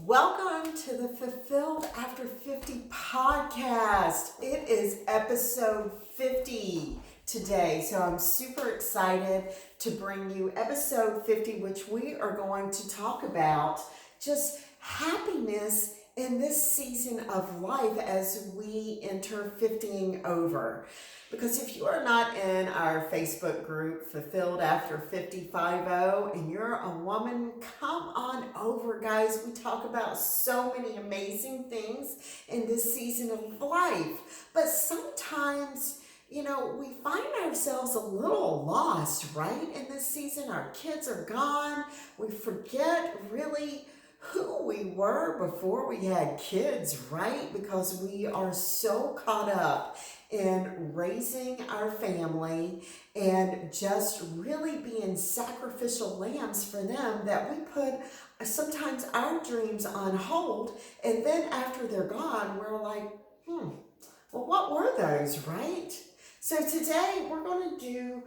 Welcome to the Fulfilled After 50 podcast. It is episode 50 today, so I'm super excited to bring you episode 50, which we are going to talk about just happiness in this season of life as we enter 50ing over. Because if you are not in our Facebook group, Fulfilled After 50 and you're a woman, come on over, guys. We talk about so many amazing things in this season of life. But sometimes, we find ourselves a little lost, right? In this season, our kids are gone. We forget really who we were before we had kids, right? Because we are so caught up in raising our family and just really being sacrificial lambs for them that we put sometimes our dreams on hold. And then after they're gone, we're like, well, what were those, right? So today we're going to do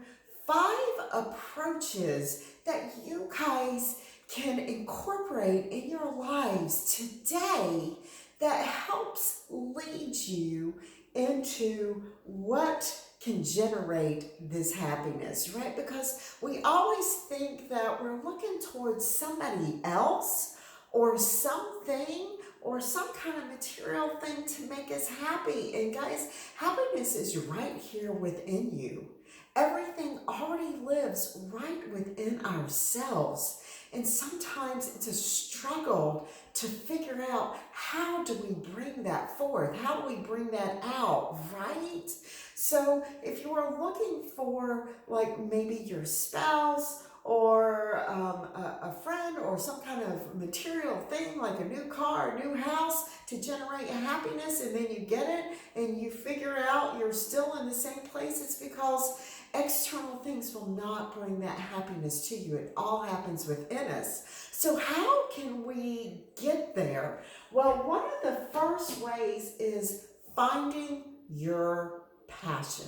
5 approaches that you guys can incorporate in your lives today that helps lead you into what can generate this happiness, right? Because we always think that we're looking towards somebody else or something or some kind of material thing to make us happy. And guys, happiness is right here within you. Everything already lives right within ourselves. And sometimes it's a struggle to figure out, how do we bring that forth? How do we bring that out, right? So if you are looking for like maybe your spouse or a friend or some kind of material thing like a new car, a new house to generate happiness, and then you get it and you figure out you're still in the same place, it's because external things will not bring that happiness to you. It all happens within us. So how can we get there? Well, one of the first ways is finding your passion.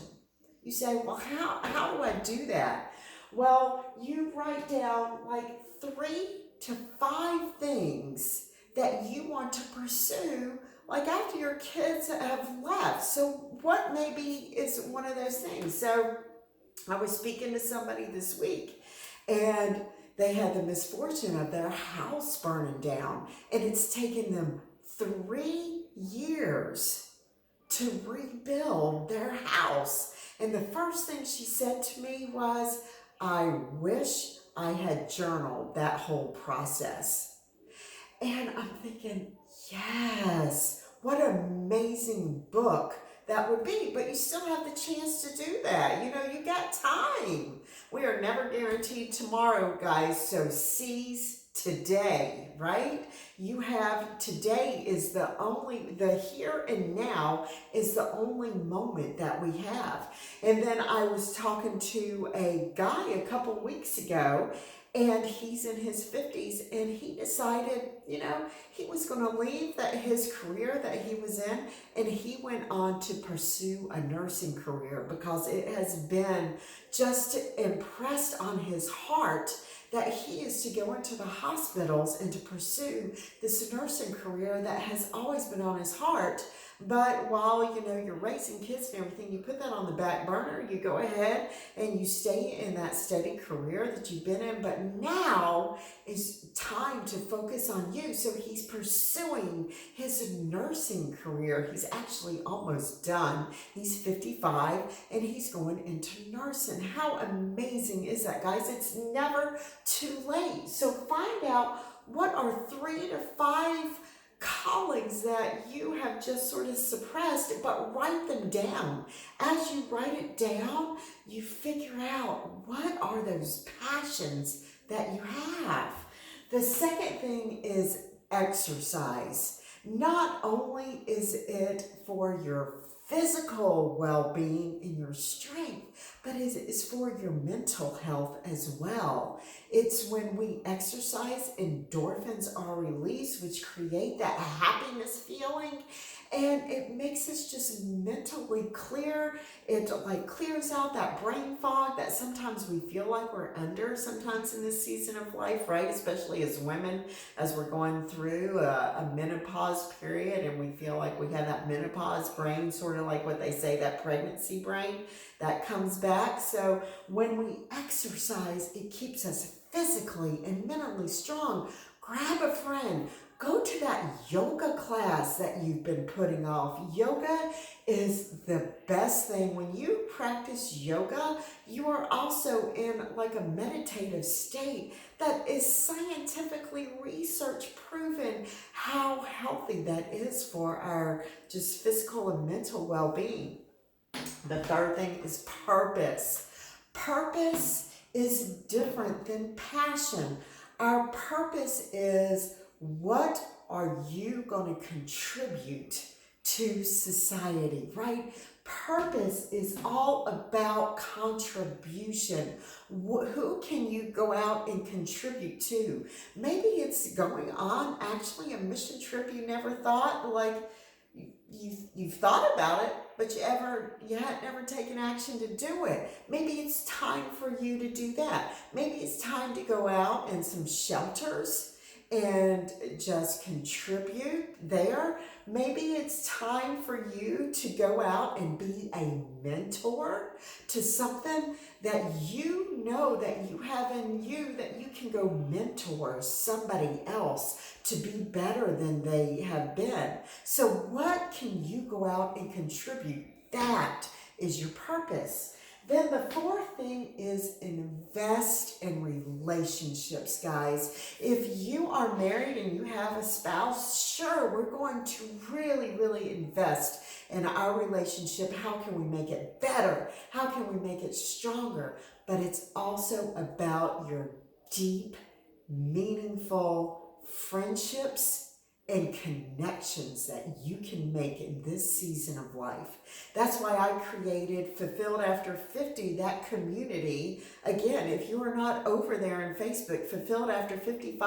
You say, well, how do I do that? Well, you write down like 3 to 5 things that you want to pursue like after your kids have left. So what maybe is one of those things? So I was speaking to somebody this week and they had the misfortune of their house burning down, and it's taken them 3 years to rebuild their house. And the first thing she said to me was, I wish I had journaled that whole process. And I'm thinking, yes, what an amazing book that would be. But you still have the chance to do that. You got time. We are never guaranteed tomorrow, guys. So seize today, right? You have today is the here and now is the only moment that we have. And then I was talking to a guy a couple weeks ago, and he's in his 50s, and he decided, he was going to leave his career that he was in, and he went on to pursue a nursing career because it has been just impressed on his heart that he is to go into the hospitals and to pursue this nursing career that has always been on his heart. But while, you're raising kids and everything, you put that on the back burner, you go ahead and you stay in that steady career that you've been in. But now is time to focus on you. So he's pursuing his nursing career. He's actually almost done. He's 55 and he's going into nursing. How amazing is that, guys? It's never too late. So find out what are 3 to 5 colleagues that you have just sort of suppressed, but write them down. As you write it down, you figure out what are those passions that you have. The second thing is exercise. Not only is it for your physical well-being and your strength, but it is for your mental health as well. It's when we exercise, endorphins are released, which create that happiness feeling. And it makes us just mentally clear. It like clears out that brain fog that sometimes we feel like we're under sometimes in this season of life, right? Especially as women, as we're going through a menopause period and we feel like we have that menopause brain, sort of like what they say, that pregnancy brain that comes back. So when we exercise, it keeps us physically and mentally strong. Grab a friend. Go to that yoga class that you've been putting off. Yoga is the best thing. When you practice yoga, you are also in like a meditative state that is scientifically research proven how healthy that is for our just physical and mental well-being. The third thing is purpose. Purpose is different than passion. Our purpose is, what are you going to contribute to society, right? Purpose is all about contribution. Who can you go out and contribute to? Maybe it's going on actually a mission trip you never thought, like you've thought about it, but you had never taken action to do it. Maybe it's time for you to do that. Maybe it's time to go out in some shelters and just contribute there. Maybe it's time for you to go out and be a mentor to something that you know that you have in you, that you can go mentor somebody else to be better than they have been. So what can you go out and contribute? That is your purpose. Then the fourth thing is invest in relationships, guys. If you are married and you have a spouse, sure, we're going to really, really invest in our relationship. How can we make it better? How can we make it stronger? But it's also about your deep, meaningful friendships and connections that you can make in this season of life. That's why I created Fulfilled After 50, that community. Again, if you are not over there on Facebook, Fulfilled After 50,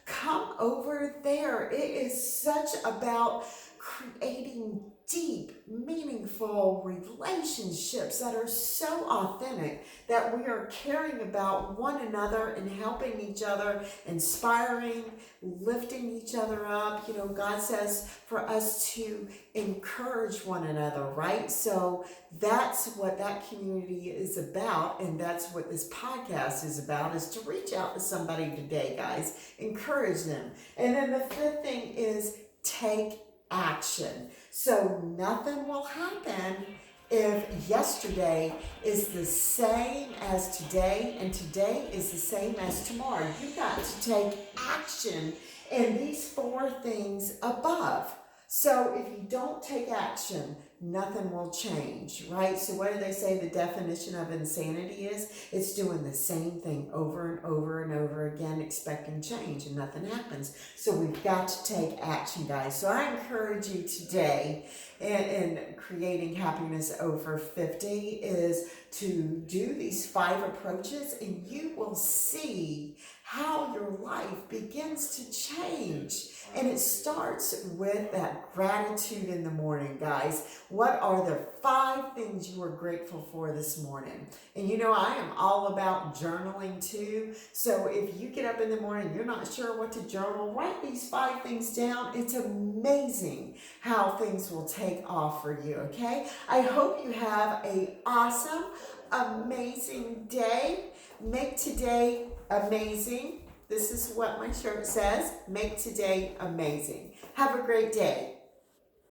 come over there. It is such about creating deep, meaningful relationships that are so authentic, that we are caring about one another and helping each other, inspiring, lifting each other up. You know, God says for us to encourage one another, right? So that's what that community is about, and that's what this podcast is about, is to reach out to somebody today, guys. Encourage them. And then the fifth thing is take action. So nothing will happen if yesterday is the same as today and today is the same as tomorrow. You've got to take action in these four things above. So if you don't take action, nothing will change, right? So what do they say the definition of insanity is? It's doing the same thing over and over and over again, expecting change, and nothing happens. So we've got to take action, guys. So I encourage you today in creating happiness over 50 is to do these 5 approaches, and you will see how your life begins to change. And it starts with that gratitude in the morning, guys. What are the 5 things you are grateful for this morning? And you know, I am all about journaling too. So if you get up in the morning, you're not sure what to journal, write these 5 things down. It's amazing how things will take off for you, okay? I hope you have an awesome, amazing day. Make today amazing. This is what my shirt says. Make today amazing. Have a great day.